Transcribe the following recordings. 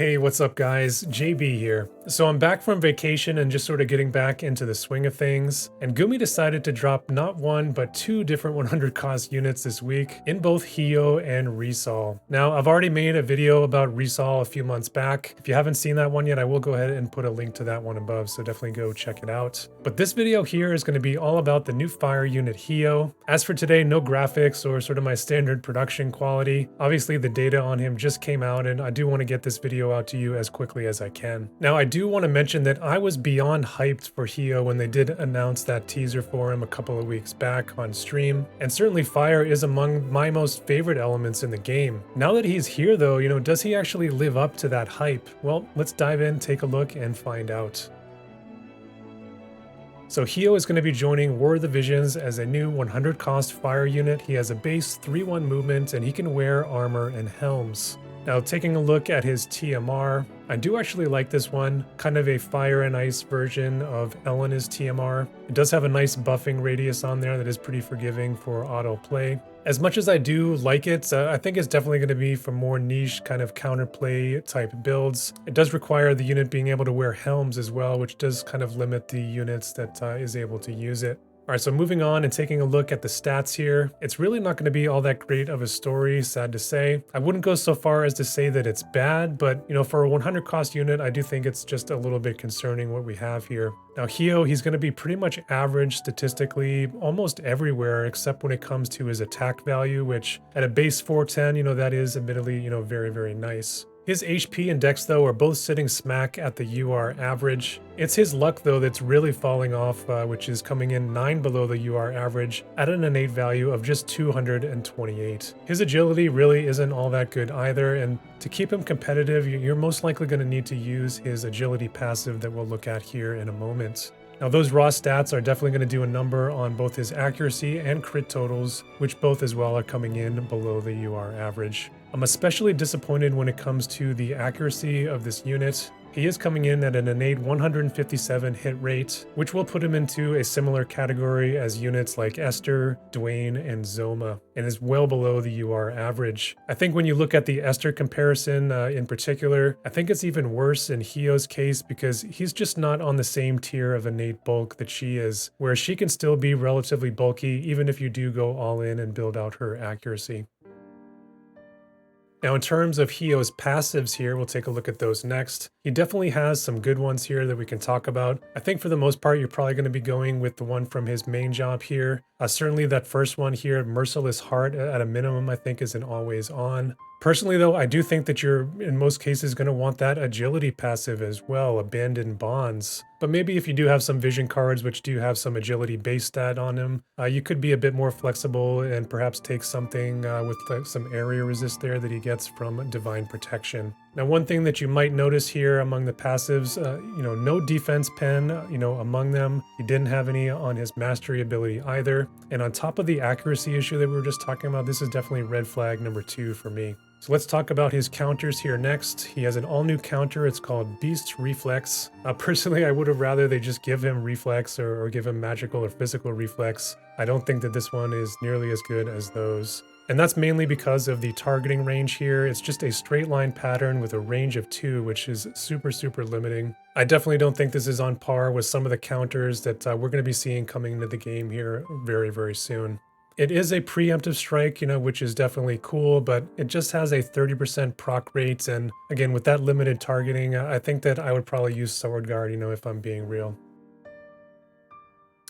Hey, what's up guys? JB here. So I'm back from vacation and just sort of getting back into the swing of things, and Gumi decided to drop not one, but two different 100 cost units this week in both Hyoh and Resol. Now, I've already made a video about Resol a few months back. If you haven't seen that one yet, I will go ahead and put a link to that one above, so definitely go check it out. But this video here is going to be all about the new fire unit Hyoh. As for today, no graphics or sort of my standard production quality. Obviously, the data on him just came out, and I do want to get this video out to you as quickly as I can. Now, I do want to mention that I was beyond hyped for Hyoh when they did announce that teaser for him a couple of weeks back on stream, and certainly fire is among my most favorite elements in the game. Now that he's here though, does he actually live up to that hype? Well, let's dive in, take a look, and find out. So Hyoh is going to be joining War of the Visions as a new 100 cost fire unit. He has a base 3-1 movement and he can wear armor and helms. Now, taking a look at his TMR, I do actually like this one, kind of a fire and ice version of Elena's TMR. It does have a nice buffing radius on there that is pretty forgiving for auto play. As much as I do like it, I think it's definitely going to be for more niche kind of counterplay type builds. It does require the unit being able to wear helms as well, which does kind of limit the units that is able to use it. All right, so moving on and taking a look at the stats here, it's really not going to be all that great of a story, sad to say. I wouldn't go so far as to say that it's bad, but for a 100 cost unit, I do think it's just a little bit concerning what we have here. Now Hyoh, he's going to be pretty much average statistically almost everywhere except when it comes to his attack value, which at a base 410, that is admittedly, very, very nice. His HP and Dex, though, are both sitting smack at the UR average. It's his luck, though, that's really falling off, which is coming in 9 below the UR average at an innate value of just 228. His agility really isn't all that good either, and to keep him competitive, you're most likely going to need to use his agility passive that we'll look at here in a moment. Now, those raw stats are definitely going to do a number on both his accuracy and crit totals, which both as well are coming in below the UR average. I'm especially disappointed when it comes to the accuracy of this unit. He is coming in at an innate 157 hit rate, which will put him into a similar category as units like Esther, Dwayne, and Zoma, and is well below the UR average. I think when you look at the Esther comparison in particular, I think it's even worse in Hyoh's case because he's just not on the same tier of innate bulk that she is, where she can still be relatively bulky even if you do go all in and build out her accuracy. Now, in terms of Hyoh's passives here, we'll take a look at those next. He definitely has some good ones here that we can talk about. I think for the most part, you're probably going to be going with the one from his main job here. Certainly that first one here, Merciless Heart, at a minimum, I think is an always on. Personally, though, I do think that you're, in most cases, going to want that agility passive as well, Abandoned Bonds. But maybe if you do have some vision cards which do have some agility base stat on them, you could be a bit more flexible and perhaps take something with some area resist there that he gets from Divine Protection. Now, one thing that you might notice here among the passives, no defense pen, among them. He didn't have any on his mastery ability either. And on top of the accuracy issue that we were just talking about, this is definitely red flag number 2 for me. So let's talk about his counters here next. He has an all-new counter. It's called Beast Reflex. Personally, I would have rather they just give him Reflex or give him magical or physical Reflex. I don't think that this one is nearly as good as those. And that's mainly because of the targeting range here. It's just a straight line pattern with a range of 2, which is super, super limiting. I definitely don't think this is on par with some of the counters that we're going to be seeing coming into the game here very, very soon. It is a preemptive strike, which is definitely cool, but it just has a 30% proc rate. And again, with that limited targeting, I think that I would probably use Sword Guard, if I'm being real.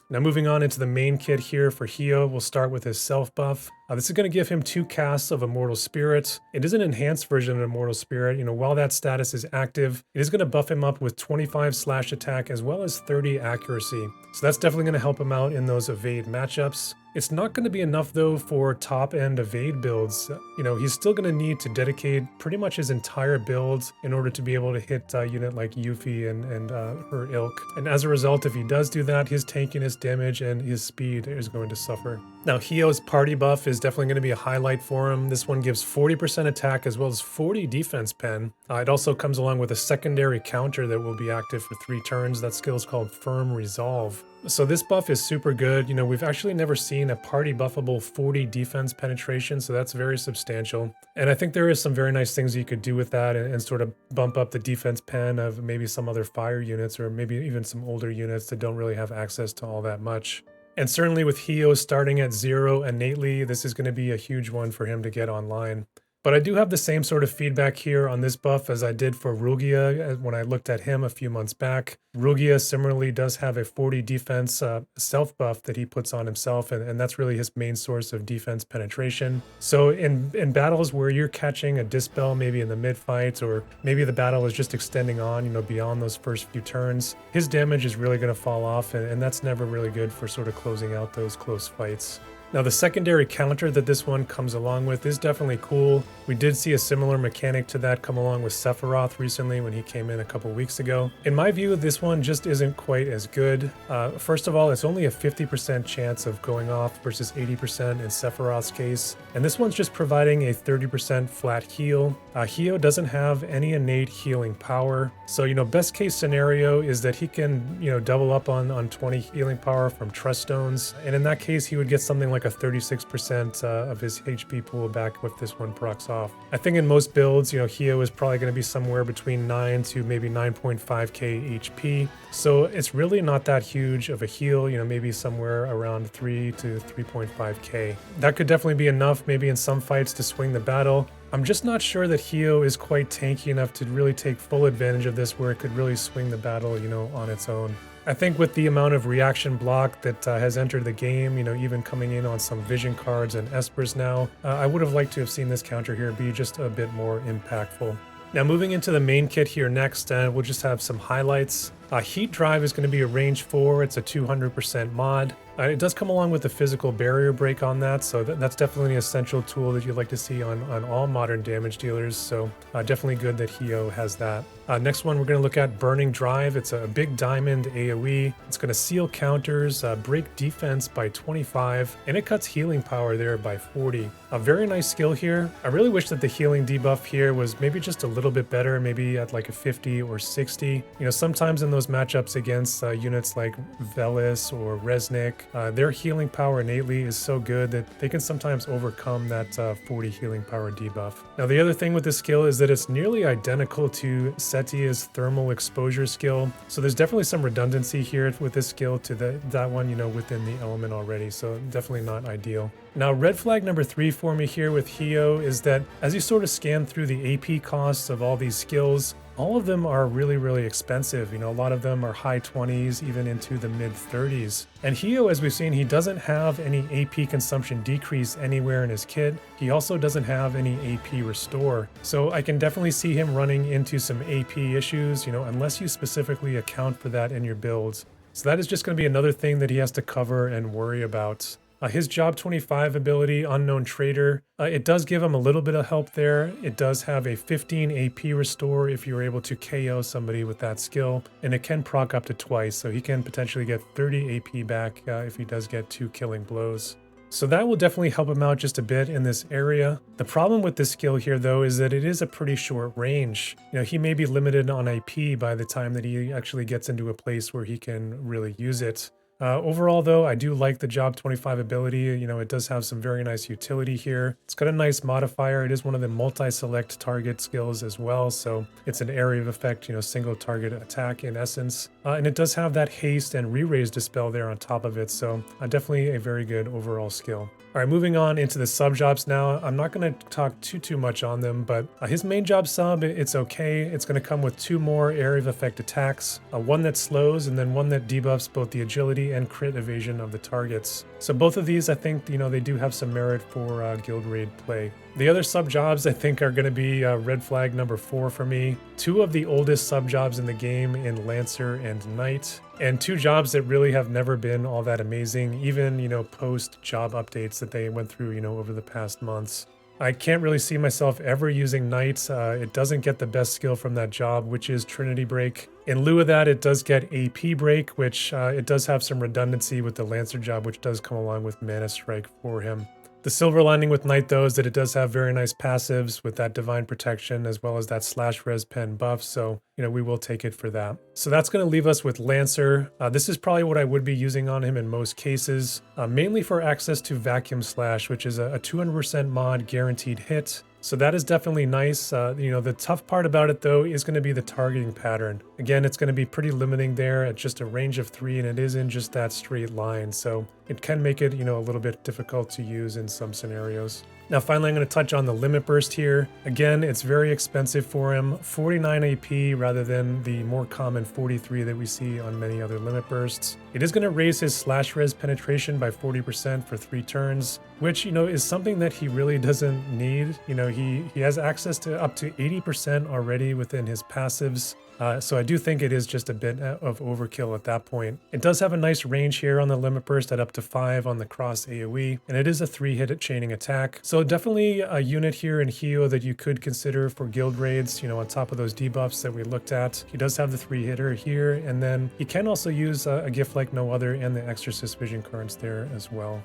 Now moving on into the main kit here for Hyoh, we'll start with his self buff. This is going to give him 2 casts of Immortal Spirit. It is an enhanced version of Immortal Spirit. While that status is active, it is going to buff him up with 25 slash attack as well as 30 accuracy. So that's definitely going to help him out in those evade matchups. It's not going to be enough though for top-end evade builds. He's still going to need to dedicate pretty much his entire build in order to be able to hit a unit like Yuffie and her ilk. And as a result, if he does do that, his tankiness, damage, and his speed is going to suffer. Now, Hyo's party buff is definitely going to be a highlight for him. This one gives 40% attack as well as 40 defense pen. It also comes along with a secondary counter that will be active for 3 turns. That skill is called Firm Resolve. So this buff is super good. You know, we've actually never seen a party buffable 40 defense penetration, so that's very substantial. And I think there is some very nice things you could do with that and sort of bump up the defense pen of maybe some other fire units or maybe even some older units that don't really have access to all that much. And certainly with Hyoh starting at 0 innately, this is going to be a huge one for him to get online. But I do have the same sort of feedback here on this buff as I did for Rugia when I looked at him a few months back. Rugia similarly does have a 40 defense self buff that he puts on himself, and that's really his main source of defense penetration. So in battles where you're catching a dispel maybe in the mid fight, or maybe the battle is just extending on, you know, beyond those first few turns, his damage is really going to fall off, and that's never really good for sort of closing out those close fights. Now the secondary counter that this one comes along with is definitely cool. We did see a similar mechanic to that come along with Sephiroth recently when he came in a couple weeks ago. In my view, this one just isn't quite as good. First of all, it's only a 50% chance of going off versus 80% in Sephiroth's case. And this one's just providing a 30% flat heal. Hyoh doesn't have any innate healing power. So, you know, best case scenario is that he can, you know, double up on 20 healing power from Trust Stones. And in that case, he would get something like a 36% of his HP pool back if this one procs off. I think in most builds, you know, Hyoh is probably going to be somewhere between 9 to maybe 9.5k HP. So it's really not that huge of a heal, you know, maybe somewhere around 3 to 3.5k. That could definitely be enough maybe in some fights to swing the battle. I'm just not sure that Hyoh is quite tanky enough to really take full advantage of this where it could really swing the battle, you know, on its own. I think with the amount of reaction block that has entered the game, you know, even coming in on some vision cards and espers now, I would have liked to have seen this counter here be just a bit more impactful. Now moving into the main kit here next, we'll just have some highlights. Heat Drive is going to be a range 4, it's a 200% mod. It does come along with a physical barrier break on that, so that's definitely an essential tool that you'd like to see on all modern damage dealers, so definitely good that Hyoh has that. Next one, we're going to look at Burning Drive. It's a big diamond AoE. It's going to seal counters, break defense by 25, and it cuts healing power there by 40. A very nice skill here. I really wish that the healing debuff here was maybe just a little bit better, maybe at like a 50 or 60. You know, sometimes in those matchups against units like Velis or Resnick, their healing power innately is so good that they can sometimes overcome that 40 healing power debuff. Now the other thing with this skill is that it's nearly identical to Setia's thermal exposure skill, so there's definitely some redundancy here with this skill to that one, you know, within the element already, so definitely not ideal. Now red flag number 3 for me here with Hyoh is that as you sort of scan through the AP costs of all these skills, all of them are really expensive. You know, a lot of them are high 20s, even into the mid 30s. And Hyoh, as we've seen, he doesn't have any AP consumption decrease anywhere in his kit. He also doesn't have any AP restore. So I can definitely see him running into some AP issues, you know, unless you specifically account for that in your builds. So that is just going to be another thing that he has to cover and worry about. His Job 25 ability, Unknown Trader, it does give him a little bit of help there. It does have a 15 AP restore if you're able to KO somebody with that skill, and it can proc up to twice, so he can potentially get 30 AP back if he does get 2 killing blows. So that will definitely help him out just a bit in this area. The problem with this skill here, though, is that it is a pretty short range. You know, he may be limited on AP by the time that he actually gets into a place where he can really use it. Overall, though, I do like the Job 25 ability. You know, it does have some very nice utility here. It's got a nice modifier. It is one of the multi-select target skills as well, so it's an area of effect, you know, single target attack in essence. And it does have that haste and re-raise dispel there on top of it, so definitely a very good overall skill. All right, moving on into the sub jobs now. I'm not going to talk too much on them, but his main job sub, it's okay. It's going to come with 2 more area of effect attacks, one that slows and then one that debuffs both the agility and crit evasion of the targets. So both of these, I think, you know, they do have some merit for guild raid play. The other sub jobs, I think, are going to be red flag number 4 for me. 2 of the oldest sub jobs in the game in Lancer and Knight, and 2 jobs that really have never been all that amazing, even, you know, post job updates that they went through, you know, over the past months. I can't really see myself ever using Knight. It doesn't get the best skill from that job, which is Trinity Break. In lieu of that, it does get AP Break, which it does have some redundancy with the Lancer job, which does come along with Mana Strike for him. The silver lining with Knight, though, is that it does have very nice passives with that Divine Protection as well as that slash res pen buff, so, we will take it for that. So that's going to leave us with Lancer. This is probably what I would be using on him in most cases, mainly for access to Vacuum Slash, which is a 200% mod guaranteed hit. So that is definitely nice. The tough part about it, though, is going to be the targeting pattern. Again, it's going to be pretty limiting there at just a range of 3, and it is in just that straight line. So it can make it, a little bit difficult to use in some scenarios. Now, finally, I'm going to touch on the Limit Burst here. Again, it's very expensive for him, 49 AP rather than the more common 43 that we see on many other Limit Bursts. It is going to raise his slash res penetration by 40% for 3 turns, which, is something that he really doesn't need. He has access to up to 80% already within his passives. So I do think it is just a bit of overkill at that point. It does have a nice range here on the Limit Burst at up to 5 on the cross AoE, and it is a 3-hit chaining attack. So definitely a unit here in Hyoh that you could consider for guild raids, on top of those debuffs that we looked at. He does have the 3-hitter here, and then he can also use a gift like no other and the Exorcist Vision cards there as well.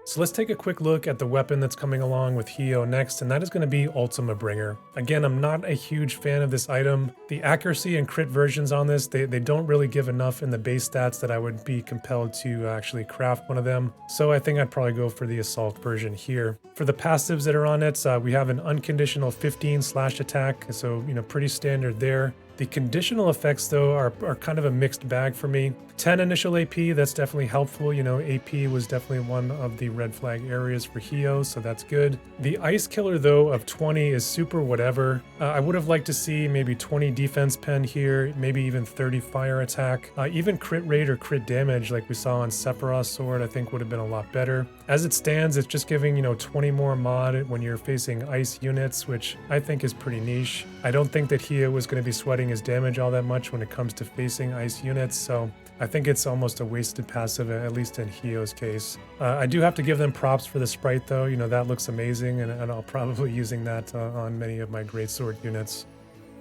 So let's take a quick look at the weapon that's coming along with Hyoh next, and that is going to be Ultima Bringer. Again, I'm not a huge fan of this item. The accuracy and crit versions on this, they don't really give enough in the base stats that I would be compelled to actually craft one of them. So I think I'd probably go for the Assault version here. For the passives that are on it, we have an unconditional 15 slash attack, so pretty standard there. The conditional effects, though, are kind of a mixed bag for me. 10 initial AP, that's definitely helpful. AP was definitely one of the red flag areas for Hyoh, so that's good. The Ice Killer, though, of 20 is super whatever. I would have liked to see maybe 20 defense pen here, maybe even 30 fire attack. Even crit rate or crit damage like we saw on Sephiroth's sword, I think would have been a lot better. As it stands, it's just giving, 20 more mod when you're facing ice units, which I think is pretty niche. I don't think that Hyoh was going to be sweating his damage all that much when it comes to facing ice units, so I think it's almost a wasted passive, at least in Hyoh's case. I do have to give them props for the sprite, though. That looks amazing, and I'll probably be using that on many of my greatsword units.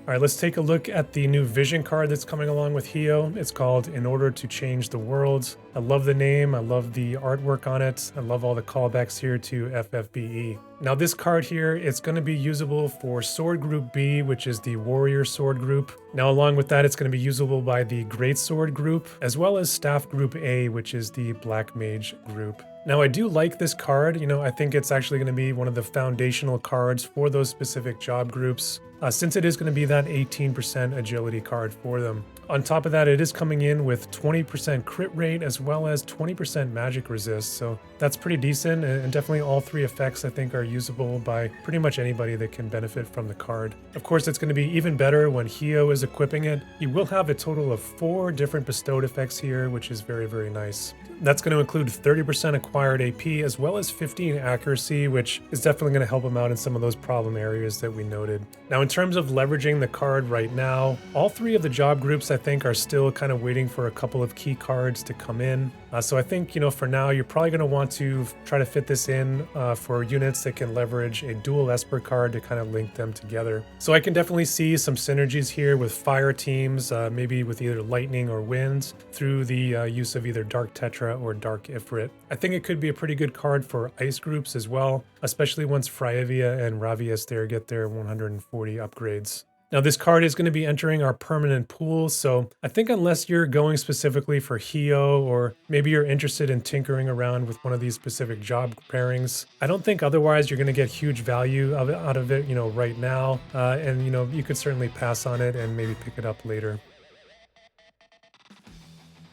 All right, let's take a look at the new vision card that's coming along with Hyoh. It's called In Order to Change the World. I love the name. I love the artwork on it. I love all the callbacks here to FFBE. Now this card here, it's going to be usable for Sword Group B, which is the Warrior Sword Group. Now along with that, it's going to be usable by the Greatsword Group, as well as Staff Group A, which is the Black Mage Group. Now I do like this card. I think it's actually going to be one of the foundational cards for those specific job groups, since it is going to be that 18% agility card for them. On top of that, it is coming in with 20% crit rate as well as 20% magic resist, so that's pretty decent, and definitely all 3 effects I think are usable by pretty much anybody that can benefit from the card. Of course, it's going to be even better when Hyoh is equipping it. You will have a total of 4 different bestowed effects here, which is very, very nice. That's going to include 30% acquired AP as well as 15 accuracy, which is definitely going to help him out in some of those problem areas that we noted. Now, in terms of leveraging the card right now, all 3 of the job groups I think are still kind of waiting for a couple of key cards to come in. So I think, for now, you're probably going to want to try to fit this in for units that can leverage a dual Esper card to kind of link them together. So I can definitely see some synergies here with fire teams, maybe with either lightning or wind, through the use of either Dark Tetra or Dark Ifrit. I think it could be a pretty good card for ice groups as well, especially once Freyavia and Ravius there get their 140 upgrades. Now this card is going to be entering our permanent pool, so I think unless you're going specifically for Hyoh, or maybe you're interested in tinkering around with one of these specific job pairings, I don't think otherwise you're going to get huge value out of it, right now, and you could certainly pass on it and maybe pick it up later.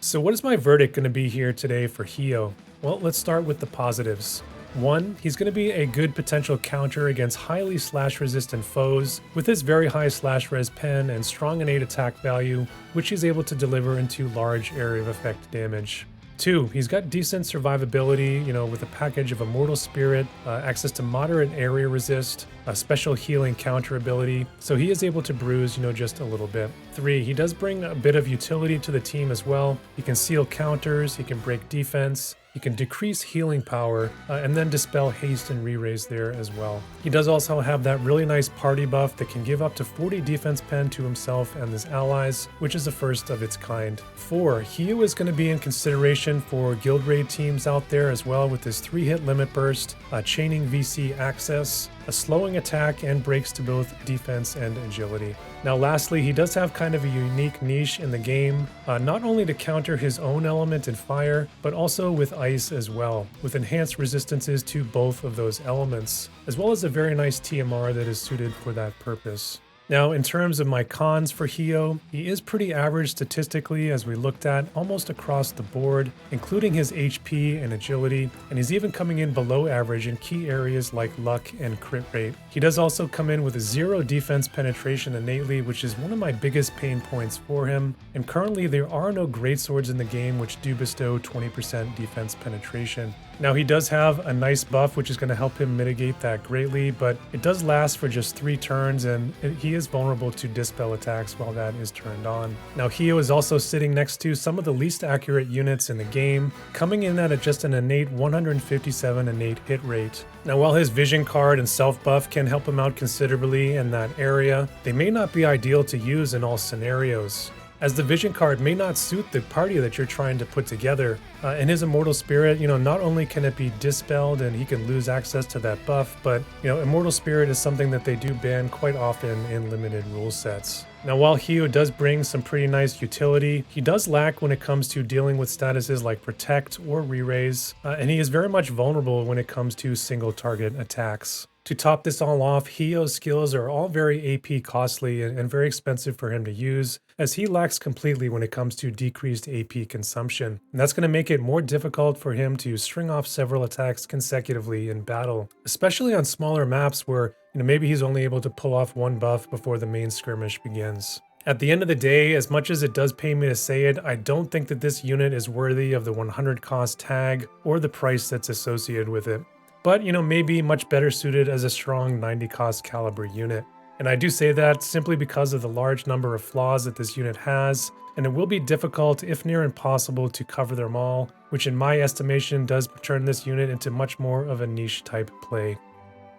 So what is my verdict going to be here today for Hyoh? Well, let's start with the positives. 1, he's going to be a good potential counter against highly slash resistant foes with his very high slash res pen and strong innate attack value, which he's able to deliver into large area of effect damage. 2, he's got decent survivability, with a package of Immortal Spirit, access to moderate area resist, a special healing counter ability, so he is able to bruise, just a little bit. 3, he does bring a bit of utility to the team as well. He can seal counters, he can break defense, He can decrease healing power and then dispel haste and re-raise there as well. He does also have that really nice party buff that can give up to 40 defense pen to himself and his allies, which is the first of its kind. 4. Hyoh is going to be in consideration for guild raid teams out there as well, with his 3-hit limit burst, chaining VC access, a slowing attack, and breaks to both defense and agility. Now lastly, he does have kind of a unique niche in the game, not only to counter his own element in fire, but also with ice as well, with enhanced resistances to both of those elements, as well as a very nice TMR that is suited for that purpose. Now, in terms of my cons for Hyoh, he is pretty average statistically as we looked at almost across the board, including his HP and agility, and he's even coming in below average in key areas like luck and crit rate. He does also come in with a 0 defense penetration innately, which is one of my biggest pain points for him, and currently there are no greatswords in the game which do bestow 20% defense penetration. Now he does have a nice buff which is going to help him mitigate that greatly, but it does last for just 3 turns and he is vulnerable to dispel attacks while that is turned on. Now Hyoh is also sitting next to some of the least accurate units in the game, coming in at just an innate 157 innate hit rate. Now while his vision card and self buff can help him out considerably in that area, they may not be ideal to use in all scenarios, as the vision card may not suit the party that you're trying to put together. In his Immortal Spirit, not only can it be dispelled and he can lose access to that buff, but Immortal Spirit is something that they do ban quite often in limited rule sets. Now while Hyoh does bring some pretty nice utility, he does lack when it comes to dealing with statuses like Protect or Re-raise, and he is very much vulnerable when it comes to single target attacks. To top this all off, Hyoh's skills are all very AP costly and very expensive for him to use, as he lacks completely when it comes to decreased AP consumption. And that's going to make it more difficult for him to string off several attacks consecutively in battle, especially on smaller maps where maybe he's only able to pull off 1 buff before the main skirmish begins. At the end of the day, as much as it does pain me to say it, I don't think that this unit is worthy of the 100 cost tag or the price that's associated with it, but maybe much better suited as a strong 90 cost caliber unit. And I do say that simply because of the large number of flaws that this unit has, and it will be difficult, if near impossible, to cover them all, which in my estimation does turn this unit into much more of a niche type play.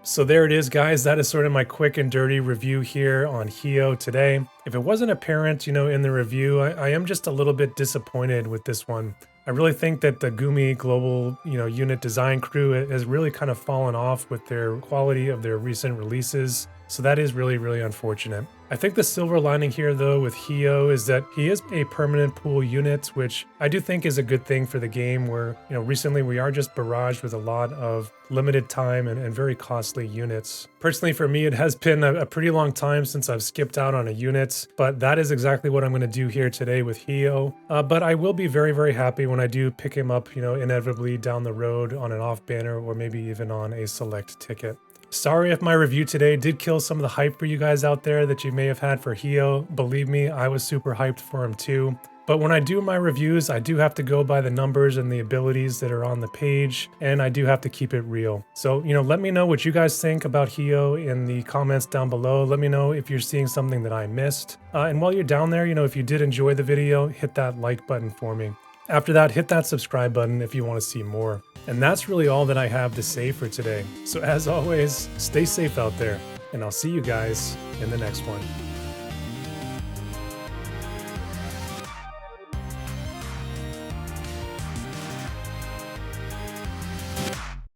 So there it is, guys. That is sort of my quick and dirty review here on Hyoh today. If it wasn't apparent, in the review, I am just a little bit disappointed with this one. I really think that the Gumi global, unit design crew has really kind of fallen off with their quality of their recent releases. So that is really, really unfortunate. I think the silver lining here, though, with Hyoh is that he is a permanent pool unit, which I do think is a good thing for the game, where, recently we are just barraged with a lot of limited time and very costly units. Personally, for me, it has been a pretty long time since I've skipped out on a unit, but that is exactly what I'm going to do here today with Hyoh. But I will be very, very happy when I do pick him up, inevitably down the road on an off banner or maybe even on a select ticket. Sorry if my review today did kill some of the hype for you guys out there that you may have had for Hyoh. Believe me, I was super hyped for him too. But when I do my reviews, I do have to go by the numbers and the abilities that are on the page, and I do have to keep it real. So, let me know what you guys think about Hyoh in the comments down below. Let me know if you're seeing something that I missed. And while you're down there, if you did enjoy the video, hit that like button for me. After that, hit that subscribe button if you want to see more. And that's really all that I have to say for today. So as always, stay safe out there, and I'll see you guys in the next one.